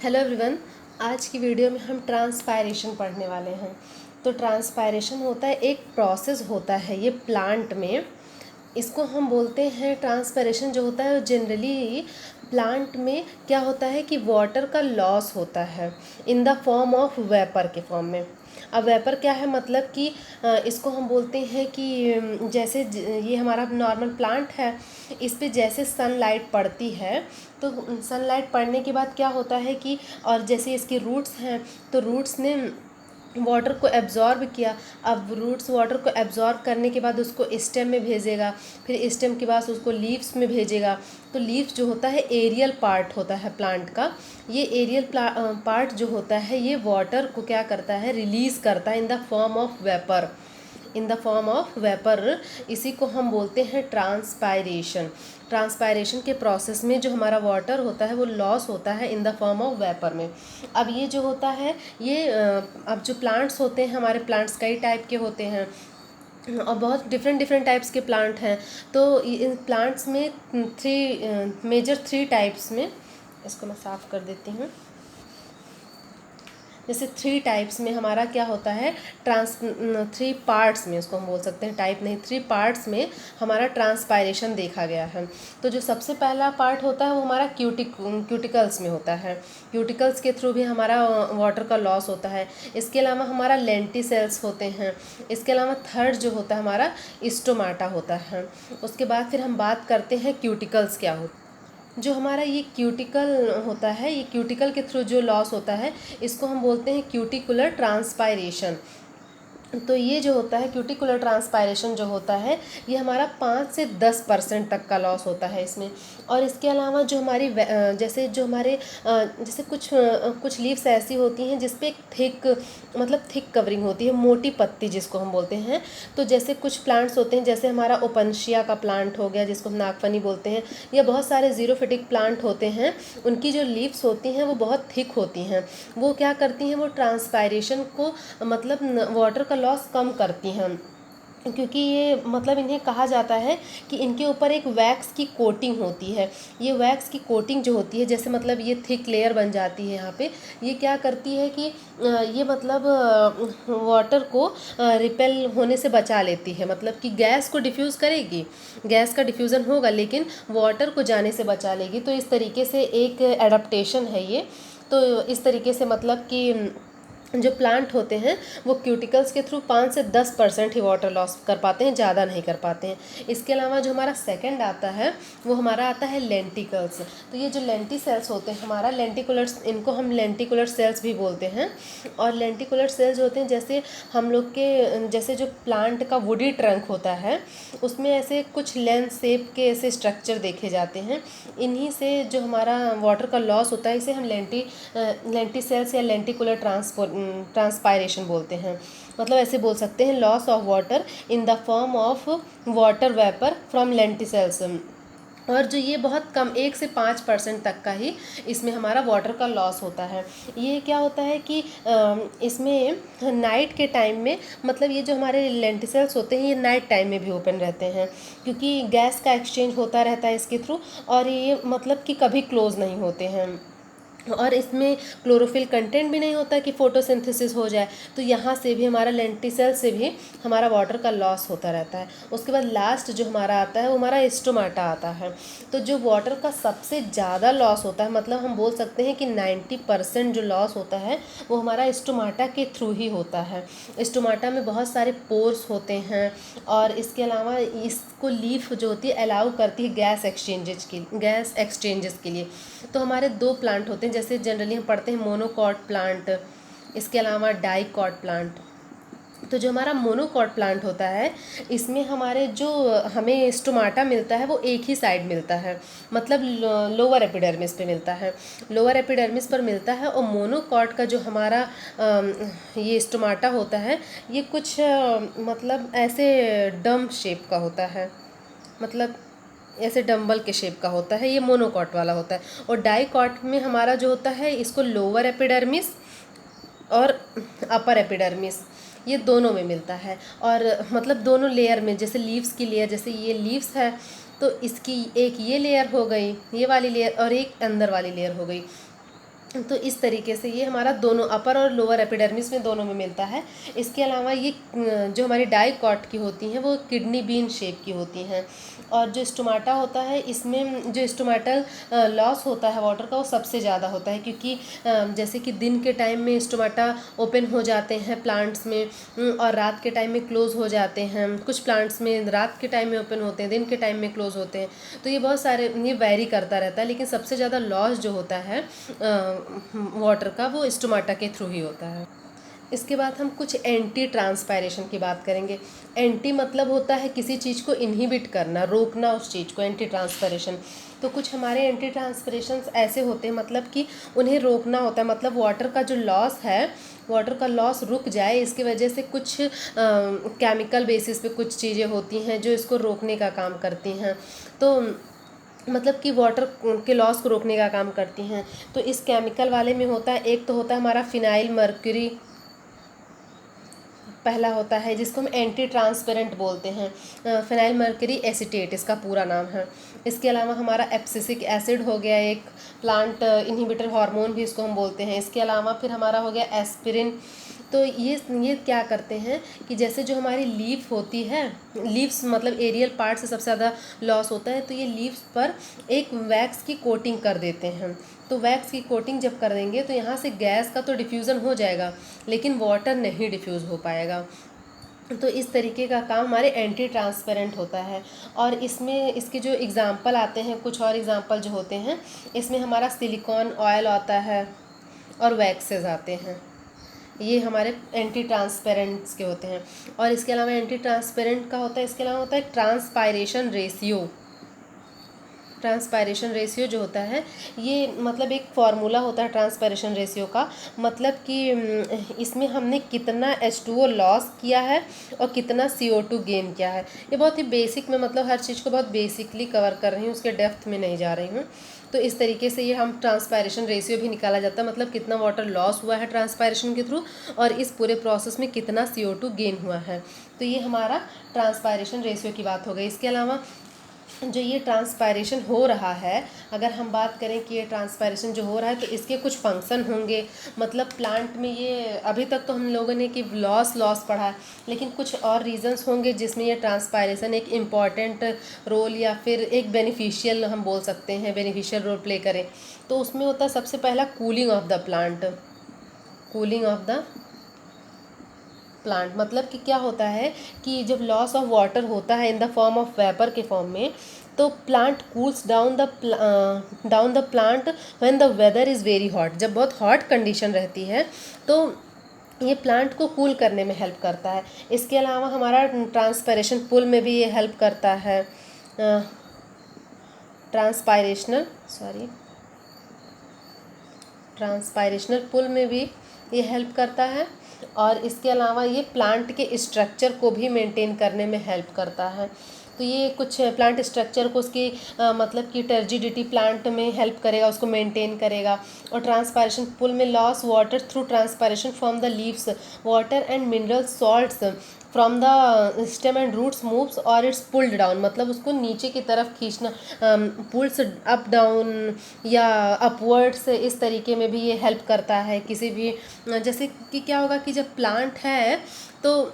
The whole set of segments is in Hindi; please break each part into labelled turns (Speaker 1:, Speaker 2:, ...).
Speaker 1: Hello everyone. आज की वीडियो में हम ट्रांसपायरेशन पढ़ने वाले हैं। तो ट्रांसपायरेशन होता है, एक प्रोसेस होता है ये प्लांट में। इसको हम बोलते हैं ट्रांसपायरेशन जो होता है जनरली प्लांट में क्या होता है कि वाटर का लॉस होता है in the form of vapour के फॉर्म में। अब वेपर क्या है, मतलब कि इसको हम बोलते हैं कि जैसे ये हमारा नॉर्मल प्लांट है, इस पे जैसे सनलाइट पड़ती है तो सनलाइट पड़ने के बाद क्या होता है कि और जैसे इसके रूट्स हैं तो रूट्स ने वाटर को एब्जॉर्ब किया। अब रूट्स वाटर को एब्जॉर्ब करने के बाद उसको स्टेम में भेजेगा, फिर स्टेम के बाद उसको लीव्स में भेजेगा। तो लीव्स जो होता है एरियल पार्ट होता है प्लांट का। ये एरियल पार्ट जो होता है ये वाटर को क्या करता है, रिलीज़ करता है in the form of vapour. इसी को हम बोलते हैं ट्रांसपायरेशन। ट्रांसपायरेशन के प्रोसेस में जो हमारा वाटर होता है वो लॉस होता है in the form of vapour में। अब ये जो होता है ये अब जो प्लांट्स होते हैं हमारे, प्लांट्स कई टाइप के होते हैं और बहुत डिफरेंट डिफरेंट टाइप्स के प्लांट हैं। तो इन प्लांट्स में थ्री टाइप्स में, इसको मैं साफ़ कर देती हूँ। जैसे थ्री टाइप्स में हमारा क्या होता है, थ्री पार्ट्स में उसको हम बोल सकते हैं, टाइप नहीं, थ्री पार्ट्स में हमारा ट्रांसपायरेशन देखा गया है। तो जो सबसे पहला पार्ट होता है वो हमारा क्यूटिकल्स में होता है। क्यूटिकल्स के थ्रू भी हमारा वाटर का लॉस होता है। इसके अलावा हमारा लेंटिसेल्स होते हैं। इसके अलावा थर्ड जो होता है हमारा स्टोमाटा होता है। उसके बाद फिर हम बात करते हैं क्यूटिकल्स क्या होता है। जो हमारा ये क्यूटिकल होता है, ये क्यूटिकल के थ्रू जो लॉस होता है इसको हम बोलते हैं क्यूटिकुलर ट्रांसपायरेशन। तो ये जो होता है क्यूटिकुलर ट्रांसपायरेशन जो होता है ये हमारा 5 से 10% तक का लॉस होता है इसमें। और इसके अलावा जो हमारी जैसे कुछ लीव्स ऐसी होती हैं जिस पे एक थिक कवरिंग होती है, मोटी पत्ती जिसको हम बोलते हैं। तो जैसे कुछ प्लांट्स होते हैं, जैसे हमारा ओपनशिया का प्लांट हो गया जिसको हम नागफनी बोलते हैं, या बहुत सारे जीरोफिटिक प्लांट होते हैं, उनकी जो लीव्स होती हैं वो बहुत थिक होती हैं। वो क्या करती हैं, वो ट्रांसपायरेशन को वाटर का लॉस कम करती हैं, क्योंकि ये इन्हें कहा जाता है कि इनके ऊपर एक वैक्स की कोटिंग होती है। ये वैक्स की कोटिंग जो होती है, जैसे ये थिक लेयर बन जाती है यहाँ पे, ये क्या करती है कि ये वाटर को रिपेल होने से बचा लेती है। कि गैस को डिफ्यूज़ करेगी, गैस का डिफ्यूज़न होगा लेकिन वाटर को जाने से बचा लेगी। तो इस तरीके से एक एडाप्टेशन है ये। तो इस तरीके से कि जो प्लांट होते हैं वो क्यूटिकल्स के थ्रू 5 से 10% ही वाटर लॉस कर पाते हैं, ज़्यादा नहीं कर पाते हैं। इसके अलावा जो हमारा सेकंड आता है वो हमारा आता है लेंटिकल्स। तो ये जो लेंटिसेल्स होते हैं हमारा, लेंटिकुलर, इनको हम लेंटिकुलर सेल्स भी बोलते हैं। और लेंटिकुलर सेल्स होते हैं जैसे हम लोग के, जैसे जो प्लांट का वुडी ट्रंक होता है उसमें ऐसे कुछ लेंथ शेप के ऐसे स्ट्रक्चर देखे जाते हैं। इन्हीं से जो हमारा वाटर का लॉस होता है इसे हम लेंटिसेल्स या लेंटिकुलर ट्रांसपायरेशन बोलते हैं। ऐसे बोल सकते हैं, loss of water in the form of water vapour from lenticels. और जो ये बहुत कम 1 से 5% तक का ही इसमें हमारा वाटर का लॉस होता है। ये क्या होता है कि इसमें नाइट के टाइम में, ये जो हमारे लेंटिसेल्स होते हैं ये नाइट टाइम में भी ओपन रहते हैं, क्योंकि गैस का एक्सचेंज होता रहता है इसके थ्रू। और ये कि कभी क्लोज नहीं होते हैं। और इसमें क्लोरोफिल कंटेंट भी नहीं होता कि फोटोसिंथेसिस हो जाए। तो यहाँ से भी हमारा लेंटिसेल से भी हमारा वाटर का लॉस होता रहता है। उसके बाद लास्ट जो हमारा आता है वो हमारा स्टोमाटा आता है। तो जो वाटर का सबसे ज़्यादा लॉस होता है, हम बोल सकते हैं कि 90% जो लॉस होता है वो हमारा स्टोमाटा के थ्रू ही होता है। स्टोमाटा में बहुत सारे पोर्स होते हैं और इसके अलावा इसको लीफ जो होती है अलाउ करती है गैस एक्सचेंजेस के लिए। तो हमारे दो प्लांट होते हैं, जैसे जनरली हम पढ़ते हैं मोनोकॉट प्लांट, इसके अलावा डाइकॉट प्लांट। तो जो हमारा मोनोकॉट प्लांट होता है इसमें हमारे जो हमें स्टोमाटा मिलता है वो एक ही साइड मिलता है, लोअर एपिडर्मिस पे मिलता है, लोअर एपिडर्मिस पर मिलता है। और मोनोकॉट का जो हमारा ये स्टोमाटा होता है ये कुछ ऐसे डम शेप का होता है, ऐसे डंबल के शेप का होता है, ये मोनोकॉट वाला होता है। और डाइकॉट में हमारा जो होता है इसको लोअर एपिडर्मिस और अपर एपिडर्मिस ये दोनों में मिलता है। और दोनों लेयर में, जैसे लीव्स की लेयर, जैसे ये लीव्स है तो इसकी एक ये लेयर हो गई, ये वाली लेयर, और एक अंदर वाली लेयर हो गई। तो इस तरीके से ये हमारा दोनों अपर और लोअर एपिडर्मिस में दोनों में मिलता है। इसके अलावा ये जो हमारी डाइकॉट की होती हैं वो किडनी बीन शेप की होती हैं। और जो स्टोमाटा होता है इसमें जो स्टोमाटल लॉस होता है वाटर का वो सबसे ज़्यादा होता है, क्योंकि जैसे कि दिन के टाइम में स्टोमाटा ओपन हो जाते हैं प्लांट्स में, और रात के टाइम में क्लोज़ हो जाते हैं। कुछ प्लांट्स में रात के टाइम में ओपन होते हैं, दिन के टाइम में क्लोज़ होते हैं। तो ये बहुत सारे ये वैरी करता रहता है, लेकिन सबसे ज़्यादा लॉस जो होता है वाटर का वो स्टोमाटा के थ्रू ही होता है। इसके बाद हम कुछ एंटी ट्रांसपायरेशन की बात करेंगे। एंटी मतलब होता है किसी चीज़ को इनहिबिट करना, रोकना उस चीज़ को, एंटी ट्रांसपायरेशन। तो कुछ हमारे एंटी ट्रांसपायरेशंस ऐसे होते हैं, मतलब कि उन्हें रोकना होता है, मतलब वाटर का जो लॉस है, वाटर का लॉस रुक जाए, इसकी वजह से कुछ केमिकल बेसिस पे कुछ चीज़ें होती हैं जो इसको रोकने का काम करती हैं। तो मतलब कि वाटर के लॉस को रोकने का काम करती हैं। तो इस केमिकल वाले में होता है, एक तो होता है हमारा फिनाइल मर्क्यूरी, पहला होता है जिसको हम एंटी ट्रांसपेरेंट बोलते हैं, फिनाइल मर्क्यूरी एसीटेट इसका पूरा नाम है। इसके अलावा हमारा एब्सिसिक एसिड हो गया, एक प्लांट इनहिबिटर हार्मोन भी इसको हम बोलते हैं। इसके अलावा फिर हमारा हो गया एस्पिरिन। तो ये क्या करते हैं कि जैसे जो हमारी लीफ होती है, लीव्स मतलब एरियल पार्ट से सबसे ज़्यादा लॉस होता है, तो ये लीव्स पर एक वैक्स की कोटिंग कर देते हैं। तो वैक्स की कोटिंग जब कर देंगे तो यहाँ से गैस का तो डिफ्यूज़न हो जाएगा, लेकिन वाटर नहीं डिफ्यूज़ हो पाएगा। तो इस तरीके का काम हमारे एंटी ट्रांसपेरेंट होता है। और इसमें इसके जो एग्ज़ाम्पल आते हैं, कुछ और एग्ज़ाम्पल जो होते हैं, इसमें हमारा सिलिकॉन ऑयल आता है और वैक्सेस आते हैं, ये हमारे एंटी ट्रांसपेरेंट्स के होते हैं। और इसके अलावा एंटी ट्रांसपेरेंट का होता है, इसके अलावा होता है ट्रांसपायरेशन रेशियो। ट्रांसपायरेशन रेशियो जो होता है ये मतलब एक फार्मूला होता है ट्रांसपायरेशन रेशियो का, मतलब कि इसमें हमने कितना H2O लॉस किया है और कितना CO2 गेन किया है। ये बहुत ही बेसिक में, मतलब हर चीज़ को बहुत बेसिकली कवर कर रही हूँ, उसके डेप्थ में नहीं जा रही हूँ। तो इस तरीके से ये हम ट्रांसपायरेशन रेशियो भी निकाला जाता है, मतलब कितना वाटर लॉस हुआ है ट्रांसपायरेशन के थ्रू और इस पूरे प्रोसेस में कितना CO2 गेन हुआ है। तो ये हमारा ट्रांसपायरेशन रेशियो की बात हो गई। इसके अलावा जो ये ट्रांसपायरेशन हो रहा है, अगर हम बात करें कि ये ट्रांसपायरेशन जो हो रहा है तो इसके कुछ फंक्शन होंगे, मतलब प्लांट में ये अभी तक तो हम लोगों ने कि लॉस पढ़ा है, लेकिन कुछ और रीजंस होंगे जिसमें ये ट्रांसपायरेशन एक इम्पॉर्टेंट रोल या फिर एक बेनिफिशियल हम बोल सकते हैं, बेनिफिशियल रोल प्ले करें। तो उसमें होता है सबसे पहला cooling of the plant. Cooling of the plant मतलब कि क्या होता है कि जब लॉस ऑफ वाटर होता है in the form of vapour के फॉर्म में, तो plant cools down the plant when the weather is very hot. जब बहुत हॉट कंडीशन रहती है तो ये प्लांट को कूल करने में हेल्प करता है। इसके अलावा हमारा ट्रांसपायरेशन पुल में भी ये हेल्प करता है, ट्रांसपायरेशनल पुल में भी ये हेल्प करता है। और इसके अलावा ये प्लांट के स्ट्रक्चर को भी मेंटेन करने में हेल्प करता है। तो ये कुछ प्लांट स्ट्रक्चर को उसकी मतलब कि टर्जिडिटी प्लांट में हेल्प करेगा, उसको मेंटेन करेगा। और ट्रांसपायरेशन पुल में loss water through transpiration from the leaves, water and mineral salts from the stem and roots moves और इट्स पुल्ड डाउन, मतलब उसको नीचे की तरफ खींचना, पुल्स अप डाउन या अपवर्ड्स, इस तरीके में भी ये हेल्प करता है। किसी भी जैसे कि क्या होगा कि जब प्लांट है तो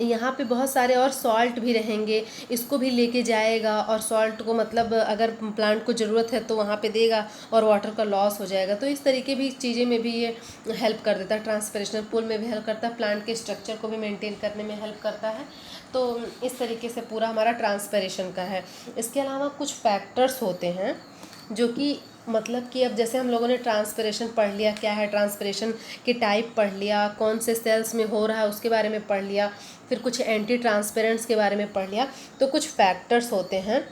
Speaker 1: यहाँ पे बहुत सारे और सॉल्ट भी रहेंगे, इसको भी लेके जाएगा, और सॉल्ट को मतलब अगर प्लांट को ज़रूरत है तो वहाँ पे देगा और वाटर का लॉस हो जाएगा। तो इस तरीके भी चीज़ें में भी ये हेल्प कर देता है। ट्रांसपिरेशनल पुल में भी हेल्प करता है, प्लांट के स्ट्रक्चर को भी मेंटेन करने में हेल्प करता है। तो इस तरीके से पूरा हमारा ट्रांसपिरेशन का है। इसके अलावा कुछ फैक्टर्स होते हैं जो कि मतलब कि अब जैसे हम लोगों ने ट्रांसपिरेशन पढ़ लिया, क्या है ट्रांसपिरेशन के टाइप पढ़ लिया, कौन से सेल्स में हो रहा है उसके बारे में पढ़ लिया, फिर कुछ एंटी ट्रांसपेरेंट्स के बारे में पढ़ लिया। तो कुछ फैक्टर्स होते हैं,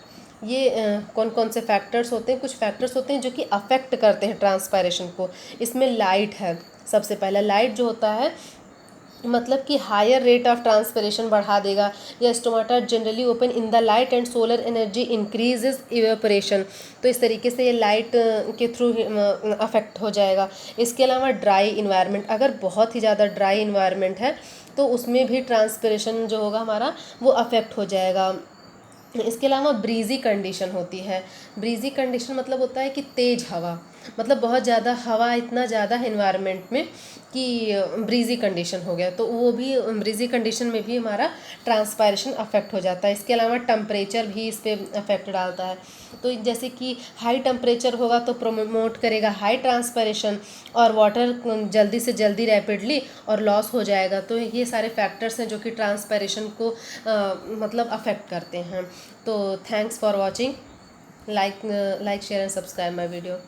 Speaker 1: ये कौन कौन से फैक्टर्स होते हैं, कुछ फैक्टर्स होते हैं जो कि अफेक्ट करते हैं ट्रांसपायरेशन को। इसमें लाइट है, सबसे पहला लाइट जो होता है मतलब कि हायर रेट ऑफ ट्रांसपिरेशन बढ़ा देगा। या stomata generally open in the light and solar energy increases evaporation, तो इस तरीके से ये लाइट के थ्रू अफेक्ट हो जाएगा। इसके अलावा ड्राई इन्वायरमेंट, अगर बहुत ही ज़्यादा ड्राई इन्वायरमेंट है तो उसमें भी ट्रांसपिरेशन जो होगा हमारा वो अफेक्ट हो जाएगा। इसके अलावा ब्रीजी कंडीशन होती है। ब्रीजी कंडीशन मतलब होता है कि तेज़ हवा, मतलब बहुत ज़्यादा हवा इतना ज़्यादा है इन्वायरमेंट में कि ब्रीजी कंडीशन हो गया, तो वो भी ब्रीजी कंडीशन में भी हमारा ट्रांसपायरेशन अफेक्ट हो जाता है। इसके अलावा टेम्परेचर भी इस पर अफेक्ट डालता है। तो जैसे कि हाई टेम्परेचर होगा तो प्रमोट करेगा हाई ट्रांसपायरेशन, और वाटर जल्दी से जल्दी रैपिडली और लॉस हो जाएगा। तो ये सारे फैक्टर्स हैं जो कि ट्रांसपायरेशन को मतलब अफेक्ट करते हैं। तो thanks for watching, like share and subscribe my video.